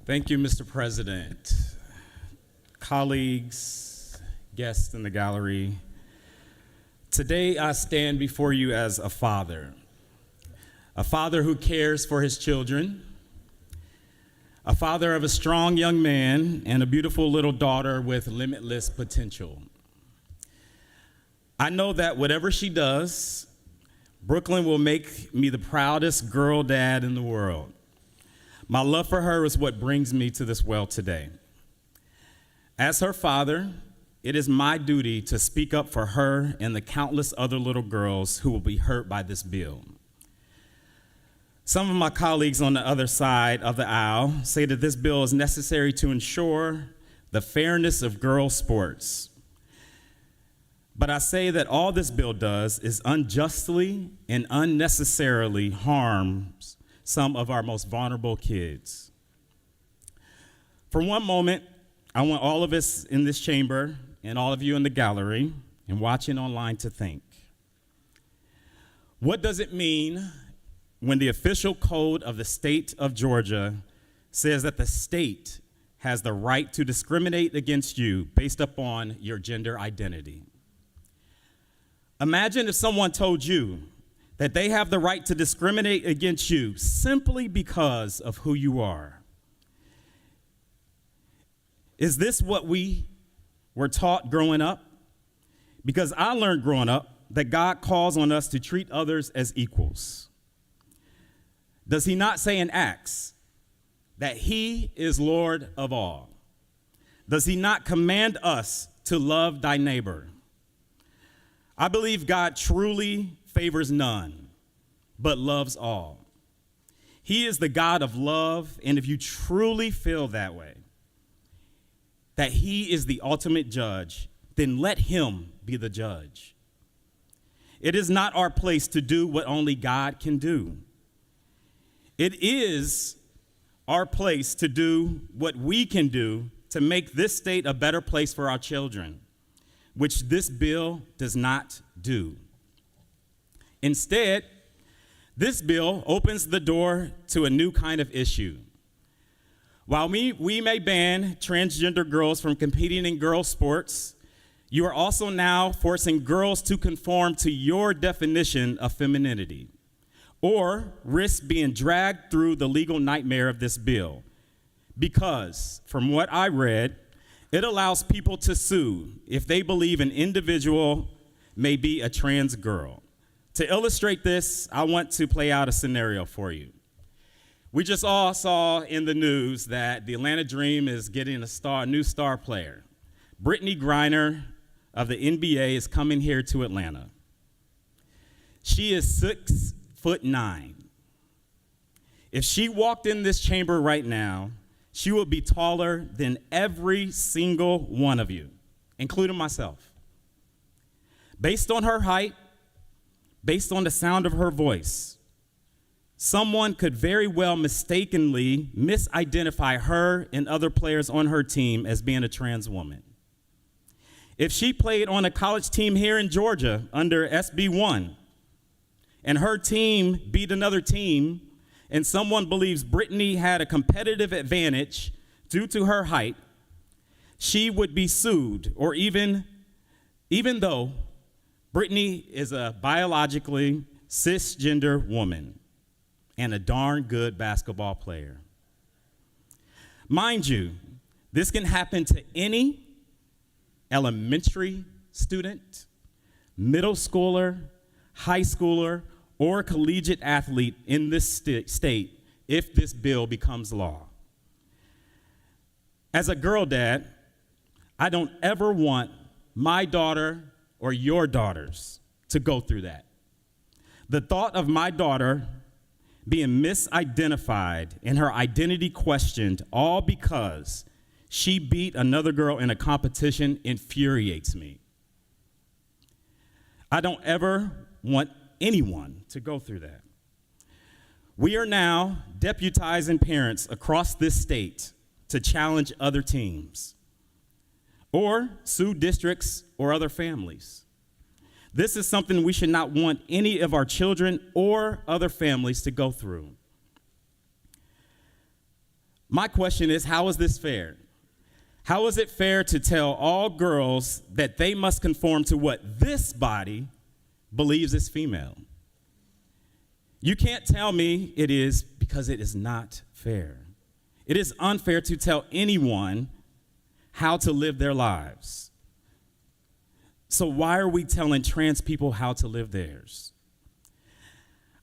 Thank you, Mr. President. Colleagues, guests in the gallery, today I stand before you as a father who cares for his children, a father of a strong young man and a beautiful little daughter with limitless potential. I know that whatever she does, Brooklyn will make me the proudest girl dad in the world. My love for her is what brings me to this well today. As her father, it is my duty to speak up for her and the countless other little girls who will be hurt by this bill. Some of my colleagues on the other side of the aisle say that this bill is necessary to ensure the fairness of girls' sports. But I say that all this bill does is unjustly and unnecessarily harms some of our most vulnerable kids. For one moment, I want all of us in this chamber and all of you in the gallery and watching online to think. What does it mean when the official code of the state of Georgia says that the state has the right to discriminate against you based upon your gender identity? Imagine if someone told you that they have the right to discriminate against you simply because of who you are. Is this what we were taught growing up? Because I learned growing up that God calls on us to treat others as equals. Does he not say in Acts that he is Lord of all? Does he not command us to love thy neighbor? I believe God truly favors none, but loves all. He is the God of love, and if you truly feel that way, that he is the ultimate judge, then let him be the judge. It is not our place to do what only God can do. It is our place to do what we can do to make this state a better place for our children, which this bill does not do. Instead, this bill opens the door to a new kind of issue. While we may ban transgender girls from competing in girls' sports, you are also now forcing girls to conform to your definition of femininity, or risk being dragged through the legal nightmare of this bill. Because, from what I read, it allows people to sue if they believe an individual may be a trans girl. To illustrate this, I want to play out a scenario for you. We just all saw in the news that the Atlanta Dream is getting a new star player. Brittany Griner of the NBA is coming here to Atlanta. She is 6'9". If she walked in this chamber right now, she would be taller than every single one of you, including myself. Based on her height, based on the sound of her voice, someone could very well mistakenly misidentify her and other players on her team as being a trans woman. If she played on a college team here in Georgia under SB1, and her team beat another team, and someone believes Brittany had a competitive advantage due to her height, she would be sued, or even though Brittany is a biologically cisgender woman and a darn good basketball player. Mind you, this can happen to any elementary student, middle schooler, high schooler, or collegiate athlete in this state if this bill becomes law. As a girl dad, I don't ever want my daughter or your daughters to go through that. The thought of my daughter being misidentified and her identity questioned all because she beat another girl in a competition infuriates me. I don't ever want anyone to go through that. We are now deputizing parents across this state to challenge other teams or sue districts or other families. This is something we should not want any of our children or other families to go through. My question is, how is this fair? How is it fair to tell all girls that they must conform to what this body believes is female? You can't tell me it is, because it is not fair. It is unfair to tell anyone how to live their lives. So why are we telling trans people how to live theirs?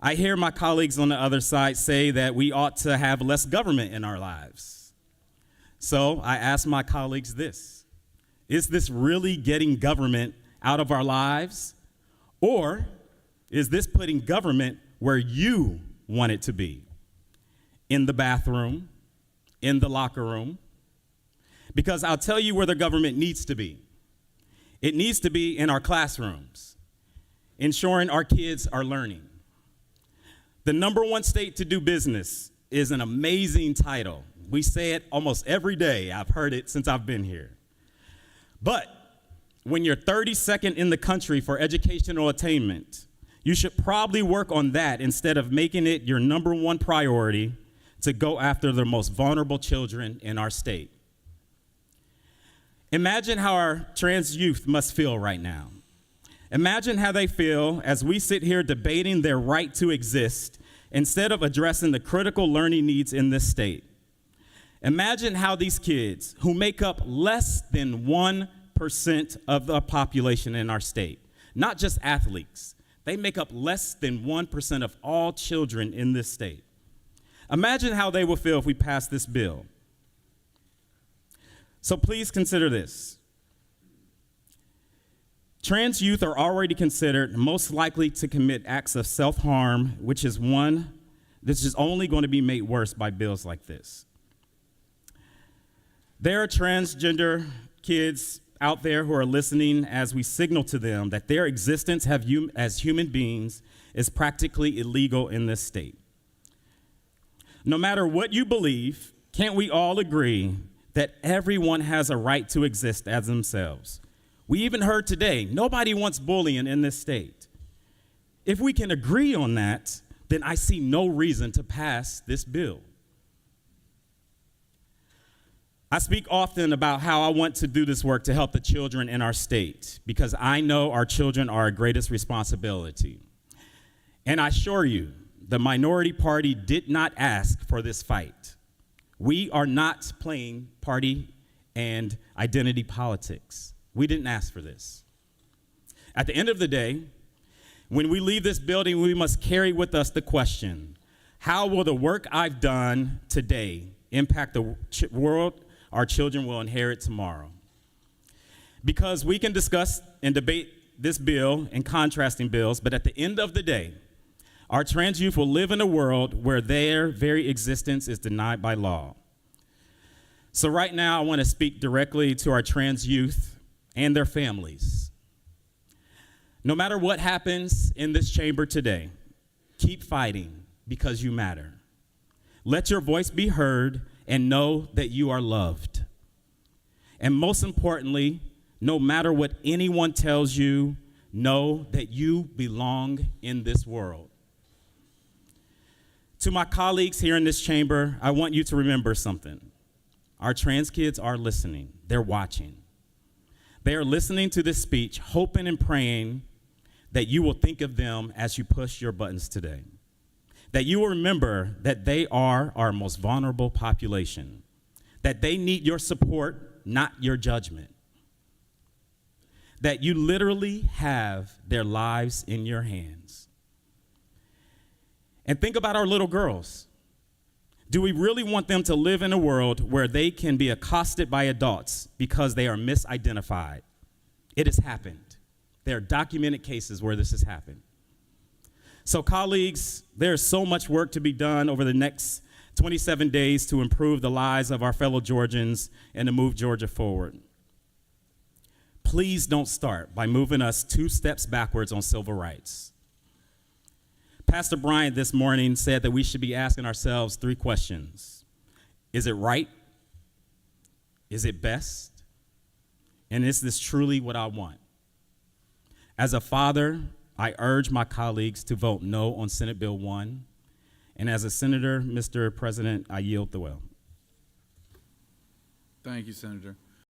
I hear my colleagues on the other side say that we ought to have less government in our lives. So I ask my colleagues this: is this really getting government out of our lives? Or is this putting government where you want it to be? In the bathroom, in the locker room? Because I'll tell you where the government needs to be. It needs to be in our classrooms, ensuring our kids are learning. The #1 state to do business is an amazing title. We say it almost every day. I've heard it since I've been here. But when you're 32nd in the country for educational attainment, you should probably work on that instead of making it your #1 priority to go after the most vulnerable children in our state. Imagine how our trans youth must feel right now. Imagine how they feel as we sit here debating their right to exist instead of addressing the critical learning needs in this state. Imagine how these kids, who make up less than 1% of the population in our state, not just athletes, they make up less than 1% of all children in this state. Imagine how they will feel if we pass this bill. So please consider this. Trans youth are already considered most likely to commit acts of self-harm, which is only going to be made worse by bills like this. There are transgender kids out there who are listening as we signal to them that their existence as human beings is practically illegal in this state. No matter what you believe, can't we all agree that everyone has a right to exist as themselves? We even heard today, nobody wants bullying in this state. If we can agree on that, then I see no reason to pass this bill. I speak often about how I want to do this work to help the children in our state, because I know our children are our greatest responsibility. And I assure you, the Minority Party did not ask for this fight. We are not playing party and identity politics. We didn't ask for this. At the end of the day, when we leave this building, we must carry with us the question: how will the work I've done today impact the world our children will inherit tomorrow? Because we can discuss and debate this bill and contrasting bills, but at the end of the day, our trans youth will live in a world where their very existence is denied by law. So right now, I want to speak directly to our trans youth and their families. No matter what happens in this chamber today, keep fighting, because you matter. Let your voice be heard and know that you are loved. And most importantly, no matter what anyone tells you, know that you belong in this world. To my colleagues here in this chamber, I want you to remember something. Our trans kids are listening. They're watching. They are listening to this speech, hoping and praying that you will think of them as you push your buttons today. That you will remember that they are our most vulnerable population. That they need your support, not your judgment. That you literally have their lives in your hands. And think about our little girls. Do we really want them to live in a world where they can be accosted by adults because they are misidentified? It has happened. There are documented cases where this has happened. So colleagues, there's so much work to be done over the next 27 days to improve the lives of our fellow Georgians and to move Georgia forward. Please don't start by moving us 2 steps backwards on civil rights. Pastor Bryant this morning said that we should be asking ourselves 3 questions. Is it right? Is it best? And is this truly what I want? As a father, I urge my colleagues to vote no on Senate Bill 1. And as a senator, Mr. President, I yield the will. Thank you, Senator.